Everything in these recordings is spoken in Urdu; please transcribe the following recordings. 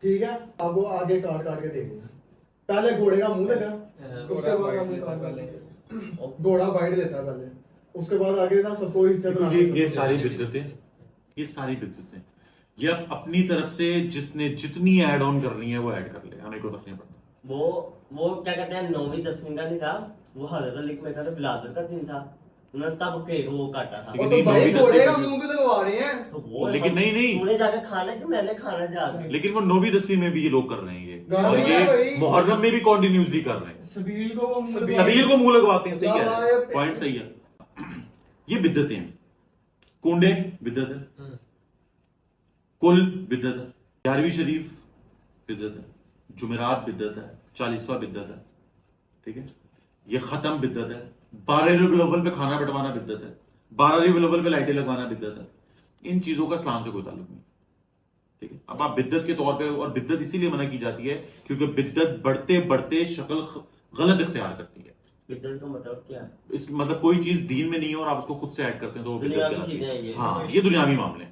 ٹھیک ہے. آپ کو آگے کاٹ کاٹ کے دیکھیں گے. پہلے گھوڑے کا منہ لگا, اس کے بعد گھوڑا بائٹ دیتا ہے پہلے, اس کے بعد آگے نا سب کو حصے بنا. یہ ساری بدعتیں, یہ ساری بدعتیں یہ اپنی طرف سے جس نے جتنی ایڈ آن کرنی ہے وہ ایڈ کر لے, ہمیں کوئی فرق نہیں پڑتا. وہ کیا کہتے ہیں 9ویں 10ویں کا نہیں تھا, وہ حضرت علی میں کہا تھا بلادر کا دن تھا, انہوں نے تب کیک وہ کاٹا تھا. وہ تو بھائی گھوڑے کا منہ بھی لگوا رہے ہیں. تو وہ لیکن نہیں انہیں جا کے کھانا کہ میں نے کھانا جا کے, لیکن وہ 9ویں 10ویں میں بھی یہ لوگ کر رہے ہیں یہ, اور یہ محرم میں بھی کنٹینیوسلی کر رہے ہیں. سبیل کو منہ لگواتے ہیں. صحیح ہے, پوائنٹ صحیح ہے. یہ بدعتیں ہیں. کنڈے بدعت ہے, کل بدعت ہے, 11ویں شریف بدعت ہے, جمعرات بدعت ہے, 40واں بدعت ہے. ٹھیک ہے, یہ ختم بدعت ہے, 12 ربیع الاول پہ کھانا بٹوانا بدعت ہے, 12 ربیع الاول پہ لائٹیں لگوانا بدعت ہے. ان چیزوں کا اسلام سے کوئی تعلق نہیں. ٹھیک ہے, اب آپ بدعت کے طور پہ, اور بدعت اسی لیے منع کی جاتی ہے کیونکہ بدعت بڑھتے بڑھتے شکل غلط اختیار کرتی ہے. بدعت کا مطلب کیا ہے؟ اس مطلب کوئی چیز دین میں نہیں ہے اور آپ اس کو خود سے ایڈ کرتے ہیں تو وہ بدعت کہلاتی ہے. ہاں, یہ دنیاوی معاملے ہیں.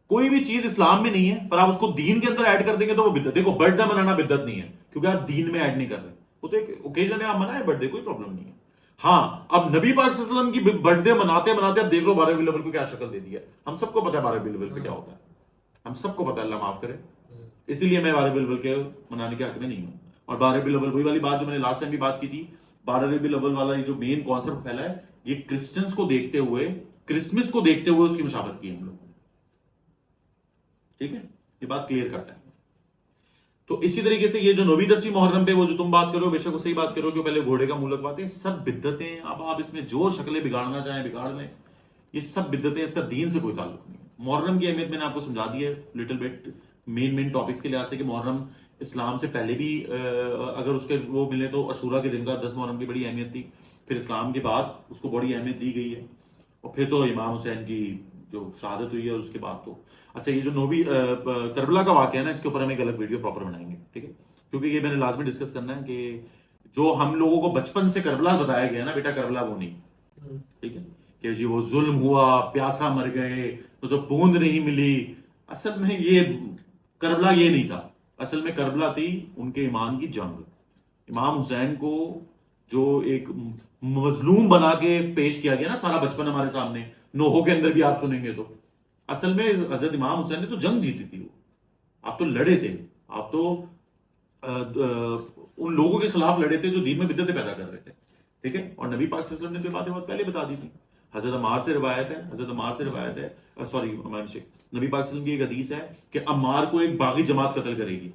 کوئی بھی چیز اسلام میں نہیں ہے پر آپ اس کو دین کے اندر ایڈ کر دیں گے تو وہ بدعت. دیکھو, برتھ ڈے منانا بدعت نہیں ہے کیونکہ آپ دین میں ایڈ نہیں کر رہے, وہ تو ایک اوکیزن ہے, آپ منائیں برتھ ڈے, کوئی پرابلم نہیں ہے. ہاں, اب نبی پاک صلی اللہ علیہ وسلم کی برتھ ڈے مناتے مناتے اب دیکھ لو 12 ربیع الاول کو کیا شکل دے دی ہے. ہم سب کو پتا ہے 12 ربیع الاول پہ کیا ہوتا ہے, ہم سب کو پتا ہے, اللہ معاف کرے. اسی لیے میں 12 ربیع الاول کے منانے کے حق میں نہیں ہوں. اور 12 ربیع الاول وہی والی بات جو میں نے لاسٹ ٹائم بھی بات کی تھی, 12 ربیع الاول والا یہ جو مین کانسیپٹ پھیلا ہے, یہ کرسچنز کو دیکھتے ہوئے, کرسمس کو دیکھتے ہوئے اس کی مشابہت کی ہم لوگ. ٹھیک ہے, یہ بات کلیئر کٹ ہے. تو اسی طریقے سے یہ جو 9ویں 10ویں محرم پہ وہ جو تم بات کرو, بے شک وہ صحیح بات کرو کہ پہلے گھوڑے کا منہ لگواتے ہیں, سب بدعتیں. اب آپ اس میں جو شکلیں بگاڑنا چاہیں بگاڑ لیں, یہ سب بدعتیں, اس کا دین سے کوئی تعلق نہیں ہے. محرم کی اہمیت میں نے آپ کو سمجھا دی ہے لٹل بٹ, مین ٹاپکس کے لحاظ سے, کہ محرم اسلام سے پہلے بھی اگر اس کے وہ ملے تو عاشورہ کے دن کا 10 محرم کی بڑی اہمیت تھی, پھر اسلام کے بعد اس کو بڑی اہمیت دی گئی ہے, اور پھر تو امام حسین کی جو شہادت ہوئی ہے اس کے بعد تو. اچھا, یہ جو 9ویں کربلا کا واقعہ ہے نا, اس کے اوپر ہم ایک الگ ویڈیو پراپر بنائیں گے. ٹھیک ہے, کیونکہ یہ میں نے لازمی ڈسکس کرنا ہے کہ جو ہم لوگوں کو بچپن سے کربلا بتایا گیا نا, بیٹا کربلا وہ نہیں. ٹھیک ہے, کہ جی وہ ظلم ہوا, پیاسا مر گئے, تو بوند نہیں ملی. اصل میں یہ کربلا یہ نہیں تھا. اصل میں کربلا تھی ان کے ایمان کی جنگ. امام حسین کو جو ایک مظلوم بنا کے پیش کیا گیا نا, سارا بچپن ہمارے سامنے, نوحوں کے اندر بھی آپ سنیں گے تو اصل میں حضرت امام حسین نے تو جنگ جیتی تھی. وہ آپ تو لڑے تھے, آپ تو ان لوگوں کے خلاف لڑے تھے جو دین میں بدعتیں پیدا کر رہے تھے. ٹھیک ہے, اور نبی پاک صلی اللہ علیہ وسلم نے باتیں بہت پہلے بتا دی تھی. حضرت عمار سے روایت ہے, سوری نبی پاک صلی اللہ علیہ وسلم کی ایک حدیث ہے کہ عمار کو ایک باغی جماعت قتل کرے گی,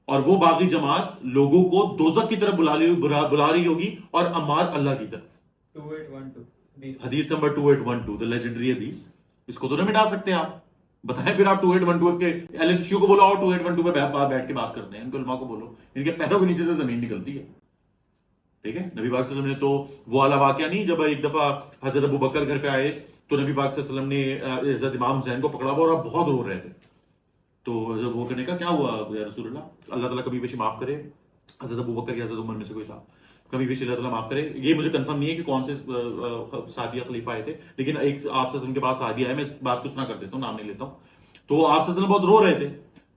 اور وہ باغی جماعت لوگوں کو دوزخ کی طرف بلا رہی ہوگی, اور عمار اللہ کی طرف. 2812 حدیث نمبر 2812, the legendary حدیث. اس کو تو نہیں مٹا سکتے آپ. بتائیں پھر آپ 2812 کے اہل تشیع کو بولو, اور 2812 پہ بیٹھ کے بات کرتے ہیں. ان کے علماء کو بولو, ان کے پیروں کے نیچے سے زمین نکلتی ہے. ٹھیک ہے, نبی پاک صلی اللہ علیہ وسلم نے تو وہ والا واقعہ نہیں, جب ایک دفعہ حضرت ابو بکر گھر پہ آئے تو نبی پاک صلی اللہ علیہ وسلم نے حضرت امام حسین کو پکڑا ہوا اور آپ بہت رو رہے تھے. تو حضرت ابو بکر نے کہا کیا ہوا یا رسول اللہ, اللہ تعالیٰ کبھی بیشی معاف کرے. حضرت ابو بکر کی حضرت عمر میں سے کوئی تھا, کبھی بھی اللہ تعالیٰ معاف کرے. یہ مجھے کنفرم نہیں ہے کہ کون سے صحابیہ خلیفہ آئے تھے, لیکن ایک آپ صلی اللہ علیہ وسلم کے پاس صحابی آئے, میں اس بات کو سنا کر دیتا ہوں, نام نہیں لیتا ہوں. تو آپ صلی اللہ علیہ وسلم بہت رو رہے تھے,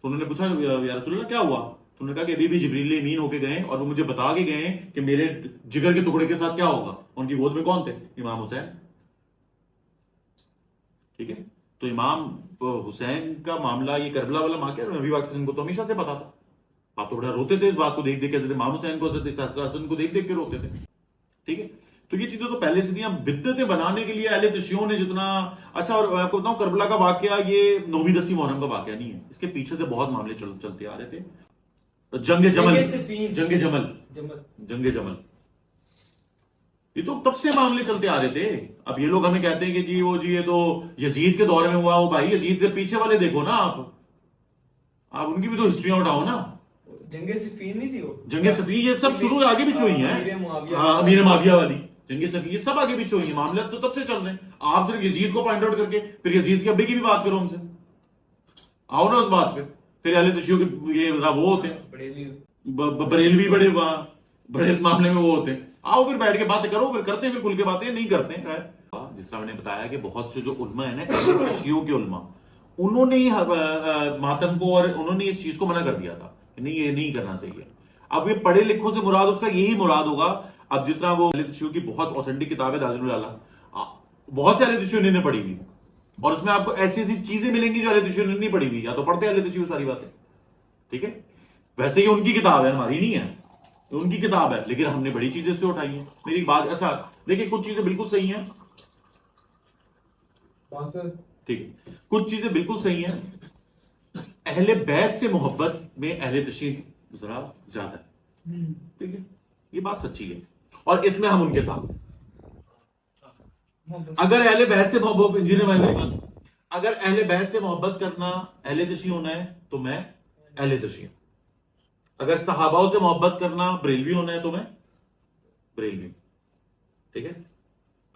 تو انہوں نے پوچھا یا رسول اللہ کیا ہوا, تو انہوں نے کہا کہ ابھی بھی جبریل امین ہو کے گئے اور وہ مجھے بتا کے گئے ہیں کہ میرے جگر کے ٹکڑے کے ساتھ کیا ہوگا. ان کی گود میں کون تھے, امام حسین. ٹھیک ہے, تو امام حسین کا معاملہ, یہ کربلا والا واقعہ نبی پاک صلی اللہ علیہ وسلم کو تو ہمیشہ سے پتا تھا. آپ تو بڑا روتے تھے اس بات کو دیکھ دیکھ کے, حضرت امام حسین کو, حضرت حسن کو دیکھ دیکھ کے روتے تھے. ٹھیک ہے, تو یہ چیزیں تو پہلے سے تھیں. بدعتیں بنانے کے لیے اہل تشیعوں نے جتنا. اچھا, اور میں آپ کو بتاؤں, کربلا کا واقعہ یہ 9ویں 10ویں محرم کا واقعہ نہیں ہے, اس کے پیچھے سے بہت معاملے چلتے آ رہے تھے. جنگ جمل, یہ تو تب سے معاملے چلتے آ رہے تھے. اب یہ لوگ ہمیں کہتے ہیں کہ جی وہ یہ تو یزید کے دور میں ہوا. وہ بھائی یزید سے پیچھے والے دیکھو نا, آپ ان کی بھی تو ہسٹریاں اٹھاؤ نا. جنگ صفین نہیں تھی وہ, جنگ صفین یہ سب شروع آگے پیچھے ہوئی ہیں. امیر معاویہ والی جنگ صفین یہ سب آگے پیچھے ہوئی ہیں. معاملات تو تب سے چل رہے ہیں. آپ صرف یزید کو پوائنٹ آؤٹ کر کے پھر یزید کے ابے کی بھی بات کرو ہم سے, آؤ نا اس بات پہ. پھر اہل تشیع کے یہ وہ ہوتے ہیں بریلوی, بڑے اس معاملے میں وہ ہوتے ہیں. آؤ پھر بیٹھ کے باتیں کرو, پھر کرتے ہیں, پھر کھل کے باتیں نہیں کرتے ہیں. جس طرح میں نے بتایا کہ بہت سے جو علماء ہیں نا, شیعوں کے علماء, انہوں نے ماتم کو اور انہوں نے اس چیز کو منع کر دیا تھا کہ نہیں یہ نہیں کرنا چاہیے. اب یہ پڑھے لکھوں سے مراد اس کا یہی مراد ہوگا. اب جس طرح وہ اہل تشیع کی بہت اوتھینٹک کتاب ہے تاج العلا، بہت سے اہل تشیع نے پڑھی ہوئی، اور اس میں آپ کو ایسی ایسی چیزیں ملیں گی جو اہل تشیع نے نہیں پڑھی ہوئی. یا تو پڑھتے اہل تشیع ساری باتیں، ٹھیک ہے. ویسے یہ ان کی کتاب ہے، ہماری نہیں ہے، ان کی کتاب ہے، لیکن ہم نے بڑی چیزیں اس سے اٹھائی ہیں. میری بات اچھا دیکھیں، کچھ چیزیں بالکل صحیح ہیں، ٹھیک ہے، کچھ چیزیں بالکل صحیح ہیں. اہل بیت سے محبت میں اہل تشیع ذرا زیادہ ہے، ٹھیک ہے، یہ بات سچی ہے، اور اس میں ہم ان کے ساتھ. اگر اہل بیت سے محبت، اگر اہل بیت سے محبت کرنا اہل تشیع ہونا ہے تو میں اہل تشیع. اگر صحابہ سے محبت کرنا بریلوی ہونا ہے تو میں بریلوی، ٹھیک ہے.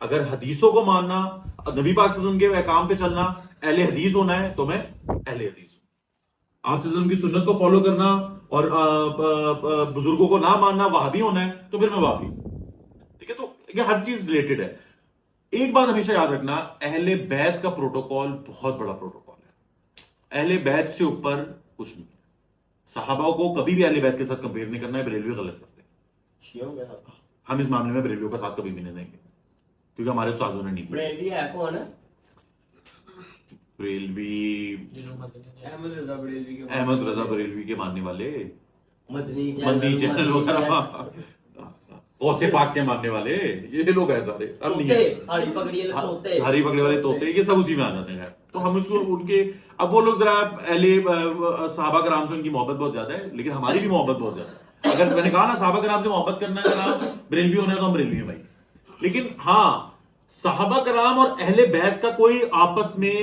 اگر حدیثوں کو ماننا، نبی پاک صلی اللہ علیہ وسلم کے احکام پہ چلنا اہل حدیث ہونا ہے تو میں اہل حدیث ہوں. آپ صلی اللہ علیہ وسلم کی سنت کو فالو کرنا اور بزرگوں کو نہ ماننا وہابی ہونا ہے تو پھر میں وہابی ہوں، ٹھیک ہے. تو یہ ہر چیز ریلیٹڈ ہے. ایک بات ہمیشہ یاد رکھنا، اہل بیت کا پروٹوکول بہت بڑا پروٹوکول ہے. اہل بیت سے اوپر کچھ نہیں. صحابہ کو کبھی بھی اہل بیت کے ساتھ کمپیئر نہیں کرنا ہے، بریلوی غلط کرتے ہیں. شیعوں کے ساتھ ہم اس معاملے میں بریلویوں کا ساتھ کبھی بھی نہیں دیں گے، کیونکہ ہمارے استادوں نے نہیں کیا. بریلوی ہے کون ہے؟ بریلوی احمد رضا بریلوی کے احمد رضا بریلوی کے ماننے والے، مدنی مندی چینل وغیرہ، غوث پاک کے ماننے والے، یہ لوگ ہیں سارے. اب نہیں ہے، ہری پگڑی والے طوطے، ہری پگڑی والے طوطے، یہ سب اسی میں آ جاتے ہیں. تو ہم اس کو ان کے، اب وہ لوگ ذرا اہل صحابہ کرام سے ان کی محبت بہت زیادہ ہے، لیکن ہماری بھی محبت بہت زیادہ ہے. اگر میں نے کہا نا صحابہ کرام سے محبت کرنا ہے جناب، بریلوی ہونا ہے تو ہم بریلوی ہیں بھائی. لیکن ہاں، صحابہ کرام اور اہل بیت کا کوئی آپس میں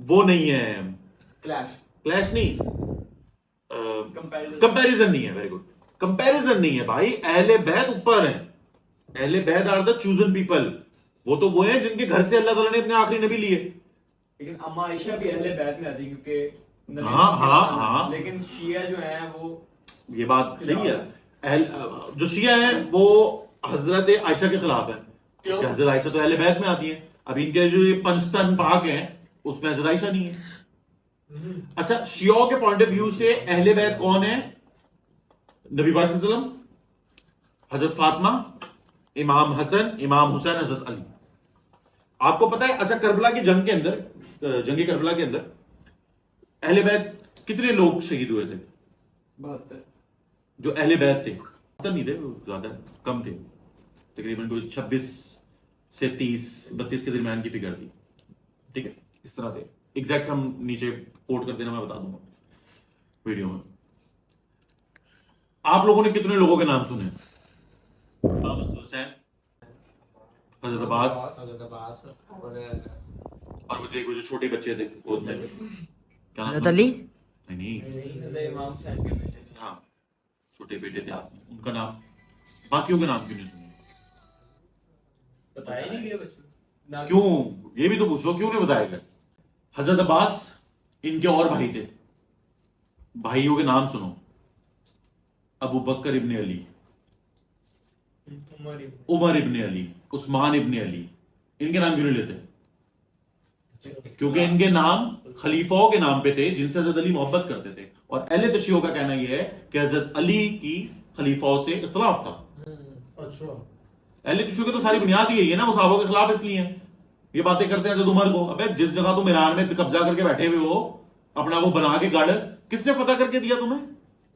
وہ نہیں ہے، کلیش نہیں، کمپیریزن نہیں ہے. ویری گڈ، کمپیریزن نہیں ہے بھائی. اہل بیت اوپر ہیں، اہل بیت آر دا چوزن پیپل. وہ تو وہ ہیں جن کے گھر سے اللہ تعالیٰ نے اپنے آخری نبی لیے. لیکن اما عائشہ بھی اہل بیت میں آتی ہے کیونکہ نبی ہاں. لیکن شیعہ جو ہیں وہ، یہ بات صحیح ہے، جو شیعہ ہیں وہ حضرت عائشہ کے خلاف ہیں، کہ حضرت عائشہ تو اہل بیت میں آتی ہیں. اب ان کے جو یہ پنجتن پاک ہیں اس میں حضرت عائشہ نہیں ہے. اچھا، شیعوں کے پوائنٹ آف ویو سے اہل بیت کون ہے؟ نبی پاک صلی اللہ علیہ وسلم، حضرت فاطمہ، امام حسن، امام حسین، حضرت علی. آپ کو پتا ہے، اچھا کربلا کی جنگ کے اندر، جنگ کربلا کے اندر اہل بیت کتنے لوگ شہید ہوئے تھے؟ 72 جو اہل بیت تھے، نہیں تھے زیادہ، کم تھے، تقریباً کوئی 26 سے 30-32 کے درمیان کی فگر تھی، ٹھیک ہے، اس طرح تھے. ایگزیکٹ ہم نیچے کوٹ کر دینا، میں بتا دوں گا ویڈیو میں. آپ لوگوں نے کتنے لوگوں کے نام سنے؟ حسین، حضرت عباس، اور وہ جو چھوٹے بچے تھے گود میں، کیا نام؟ حضرت علی. نہیں، حضرت امام حسین کے بیٹے تھے. ہاں، چھوٹے بیٹے تھے آپ، ان کا نام، باقیوں کے نام کیوں نہیں سنے؟ بتایا نہیں گیا بچوں، کیوں؟ یہ بھی تو پوچھو کیوں نہیں بتایا گیا؟ حضرت عباس، ان کے اور بھائی تھے، بھائیوں کے نام سنو: ابو بکر ابن علی، عمر ابن علی، عثمان ابن علی. ان کے نام کیوں نہیں لیتے؟ کیونکہ ان کے نام خلیفاؤں کے نام پہ تھے جن سے حضرت علی محبت کرتے تھے. اور اہل تشیع کا کہنا یہ ہے کہ حضرت علی کی خلیفاؤں سے اختلاف تھا. اچھا، اہل تشیع کی تو ساری بنیاد یہی ہے نا، وہ صحابہ کے خلاف اس لیے ہیں. یہ باتیں کرتے ہیں حضرت عمر کو. ابے جس جگہ تم ایران میں قبضہ کر کے بیٹھے ہوئے ہو، اپنا وہ بنا کے گڑھ، کس نے فتح کر کے دیا تمہیں؟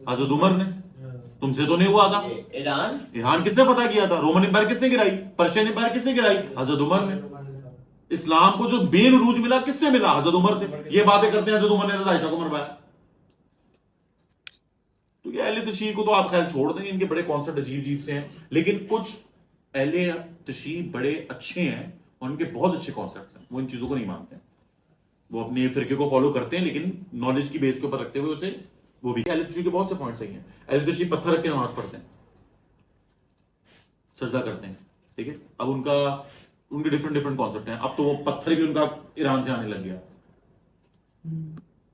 حضرت عمر نے. تم سے تو نہیں ہوا تھا. ایران کس نے فتح کیا تھا؟ رومن امپائر کس نے گرائی؟ پرشین امپائر کس نے گرائی؟ حضرت عمر نے. اسلام کو جو بین عروج ملا کس سے ملا؟ حضرت عمر سے. یہ باتیں کرتے ہیں حضرت عمر نے حضرت عائشہ کو مروایا. تو یہ اہل تشیع کو تو آپ خیر چھوڑ دیں، ان کے بڑے کانسیپٹ عجیب عجیب سے ہیں، لیکن کچھ اہل تشیع بڑے اچھے ہیں، ان کے بہت اچھے کانسیپٹس ہیں، وہ ان چیزوں کو نہیں مانتے ہیں. وہ اپنے فرقے کو فالو کرتے ہیں لیکن نالج کی بیس کے اوپر رکھتے ہوئے اسے وہ بھی. اہل تشیع کے بہت سے پوائنٹس صحیح ہیں. اہل تشیع پتھر رکھ کے نماز پڑھتے ہیں، سجدہ کرتے ہیں، ٹھیک ہے. اب ان کے ڈفرنٹ کانسیپٹ ہیں. اب تو وہ پتھر بھی ان کا ایران سے آنے لگ گیا،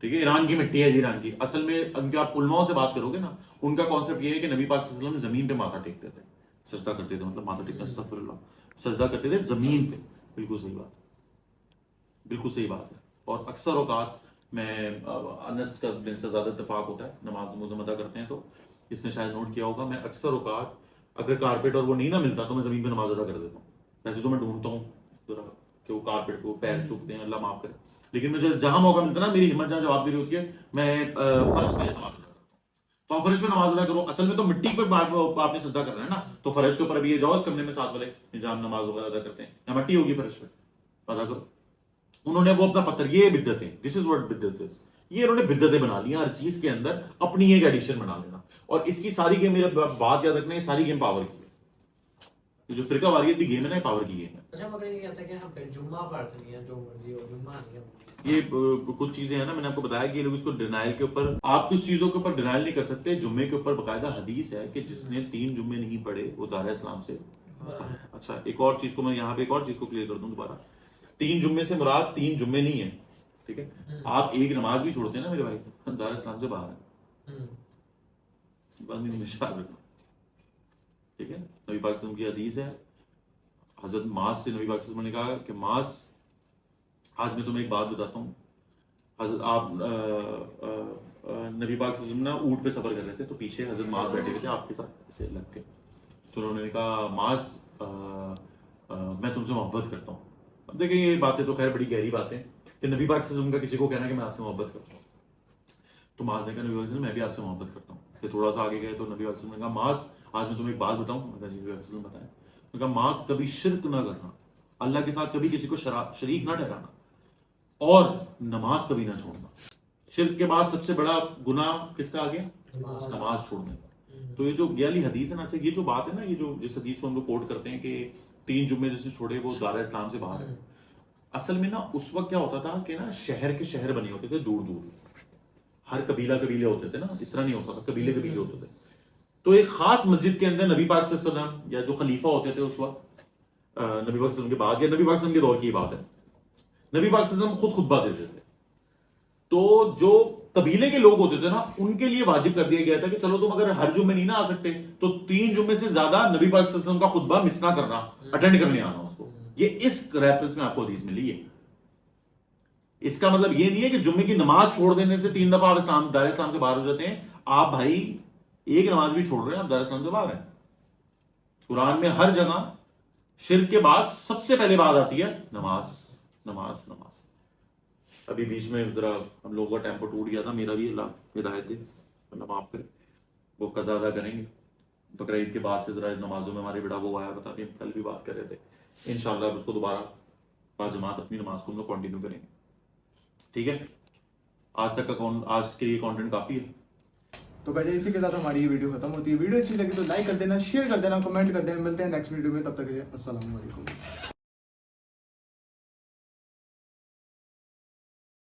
ٹھیک ہے. ایران کی مٹی ہے جی، ایران کی. اصل میں ان کے آپ علماء سے بات کرو گے نا، ان کا کانسیپٹ یہ ہے کہ نبی پاک صلی اللہ علیہ وسلم زمین پہ ماتھا ٹیکتے تھے، سجدہ کرتے تھے، مطلب ماتھا ٹیکنا، استغفر اللہ، سجدہ کرتے تھے زمین پہ. بالکل صحیح بات ہے، بالکل صحیح بات ہے. اور اکثر اوقات میں انس کا دن سے زیادہ اتفاق ہوتا ہے، نماز مزم ادا کرتے ہیں تو اس نے شاید نوٹ کیا ہوگا، میں اکثر اوقات اگر کارپیٹ اور وہ نہیں نہ ملتا تو میں زمین پہ نماز ادا کر دیتا ہوں. ویسے تو میں ڈھونڈتا ہوں ذرا کہ وہ کارپیٹ کو پیر چھوکتے ہیں، اللہ معاف کرے، لیکن مجھے جہاں موقع ملتا ہے نا، میری ہمت جہاں جواب دے رہی ہوتی ہے، میں فرش پہ نماز ادا کرتا ہوں. تو آپ فرش پہ نماز ادا کرو، اصل میں تو مٹی پہ آپ نے سجدہ کرنا ہے نا، تو فرش کے اوپر ابھی یہ جاؤ اس کمرے میں ساتھ والے نظام نماز وغیرہ ادا کرتے ہیں، یا مٹی ہوگی فرش پہ ادا کرو. انہوں نے وہ اپنا پتھر، یہ بدعتیں، دس از واٹ بدعت از، یہ انہوں نے بدعتیں بنا لی، ہر چیز کے اندر اپنی ایک ایڈیشن بنا لینا. اور اس کی ساری گیم، میرا بات یاد رکھنا، یہ ساری گیم پاور کی ہے. یہ جو فرقہ واریت کی گیم ہے نا، یہ پاور کی گیم ہے. اچھا مگر یہ کہتا ہے کہ ہم پہ جمعہ فرض نہیں ہے، جو مرضی ہو جمعہ نہیں ہے. یہ کچھ چیزیں ہیں نا، میں نے آپ کو بتایا کہ یہ لوگ اس کو ڈینائل کے اوپر، آپ کچھ چیزوں کے اوپر ڈینائل نہیں کر سکتے. جمعے کے اوپر باقاعدہ حدیث ہے کہ جس نے 3 جمعے نہیں پڑھے وہ دار اسلام سے. اچھا ایک اور چیز کو میں یہاں پہ ایک اور چیز کو کلیئر کر دوں دوبارہ. 3 جمعے سے مراد 3 جمعے نہیں ہے، ٹھیک ہے. آپ ایک نماز بھی چھوڑتے ہیں نا میرے بھائی، دار اسلام سے باہر ہے. بات نہیں خیال رکھنا، ٹھیک ہے. نبی پاک صلی اللہ علیہ وسلم کی حدیث ہے، حضرت معاذ سے نبی پاک صلی اللہ علیہ وسلم نے کہا کہ معاذ، آج میں تمہیں ایک بات بتاتا ہوں. حضرت آپ نبی پاک صلی اللہ علیہ وسلم نا اونٹ پہ سفر کر رہے تھے، تو پیچھے حضرت معاذ بیٹھے ہوئے تھے آپ کے ساتھ ایسے لگ کے. تو انہوں نے کہا معاذ میں تم سے محبت کرتا ہوں. اب دیکھیں یہ باتیں تو خیر بڑی گہری باتیں کہ نبی پاک صلی اللہ علیہ وسلم کا کسی کو کہنا کہ میں آپ سے محبت کرتا ہوں. تو معاذ نے کہا نبی پاک صلی اللہ علیہ وسلم میں بھی آپ سے محبت کرتا ہوں. پھر تھوڑا سا آگے گئے تو نبی پاک صلی اللہ علیہ وسلم نے کہا معاذ آج میں تمہیں ایک بات بتاؤں. میں کہا نبی پاک صلی اللہ علیہ وسلم بتائیں. میں کہا معاذ کبھی شرک نہ کرنا، اللہ کے ساتھ کبھی کسی کو شریک نہ ٹھہرانا، اور نماز کبھی نہ چھوڑنا. شرک کے بعد سب سے بڑا گناہ کس کا آ گیا؟ نماز چھوڑنے کا. تو یہ جو یہ والی حدیث ہے نا، اچھا یہ جو بات ہے نا، یہ جو جس حدیث کو ہم لوگ کوٹ کرتے ہیں کہ 3 جمعے جیسے چھوڑے وہ دار اسلام سے باہر ہے، اصل میں نا اس وقت کیا ہوتا تھا کہ نا شہر کے شہر بنے ہوتے تھے دور دور، ہر قبیلے ہوتے تھے نا، اس طرح نہیں ہوتا تھا، قبیلے ہوتے تھے. تو ایک خاص مسجد کے اندر نبی پاک صلی اللہ علیہ وسلم یا جو خلیفہ ہوتے تھے اس وقت، نبی پاک صلی اللہ علیہ وسلم کے بعد یا نبی پاک صلی اللہ علیہ وسلم کے دور کی بات ہے، نبی پاک صلی اللہ علیہ وسلم خود خطبہ دیتے تھے. تو جو قبیلے کے لوگ ہوتے تھے نا، ان کے لیے واجب کر دیا گیا تھا کہ چلو تم اگر ہر جمعے نہیں نہ آ سکتے تو 3 جمعے سے زیادہ نبی پاک صلی اللہ علیہ وسلم کا خطبہ مس نہ کرنا، اٹینڈ کرنے آنا اس کو. یہ اس ریفرنس میں آپ کو حدیث ملی ہے. اس کا مطلب یہ نہیں ہے کہ جمعے کی نماز چھوڑ دینے سے 3 دفعہ آپ دار اسلام سے باہر ہو جاتے ہیں. آپ بھائی ایک نماز بھی چھوڑ رہے ہیں، آپ دار اسلام سے باہر ہیں. قرآن میں ہر جگہ شرک کے بعد سب سے پہلے بات آتی ہے نماز نماز نماز. ابھی بیچ میں ذرا ہم لوگوں کا ٹیمپو ٹوٹ گیا تھا، میرا بھی اللہ ہدایت دے، اللہ معاف کرے. وہ قضا ادا کریں گے بقرعید کے بعد سے. ذرا نمازوں میں ہمارے بڑا وہ آیا، بتا دیں کل بھی بات کر رہے تھے، انشاءاللہ اب اس کو دوبارہ با جماعت اپنی نماز کو ہم لوگ کنٹینیو کریں گے. ٹھیک ہے، آج تک کا آج کے لیے کانٹینٹ کافی ہے. تو بھائی اسی کے ساتھ ہماری یہ ویڈیو ختم ہوتی ہے. ویڈیو اچھی لگی تو لائک کر دینا، شیئر کر دینا، کمنٹ کر دینا. ملتے ہیں نیکسٹ ویڈیو میں، تب تک کے لیے السلام علیکم.